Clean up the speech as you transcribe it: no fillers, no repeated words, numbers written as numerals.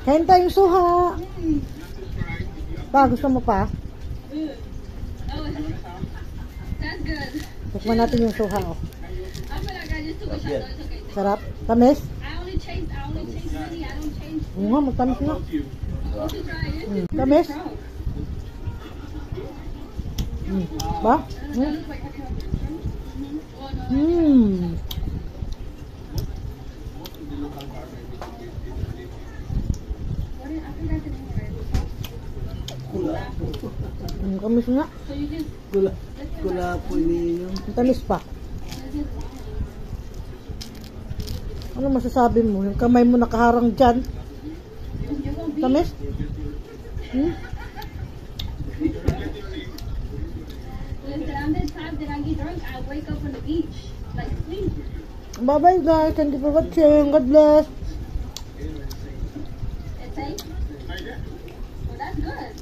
Kain tayong suha. Pa, gusto mo pa? That's good. Tikman natin yung suha. Oh. I feel like I just took a shot, so it's okay. Sarap. Tamis? I only chase money. I don't change. Oo nga, magtamis na. Want to try it? Tamis? Ba? Kamis nga. Gula po niyo. Tamis pa. Ano masasabi mo? Yung kamay mo nakaharang dyan. Tamis? Listen, I'm the type that I get drunk, I wake up on the beach, like sleep. Bye-bye guys. Thank you for watching. God bless. It tastes? Well, that's good.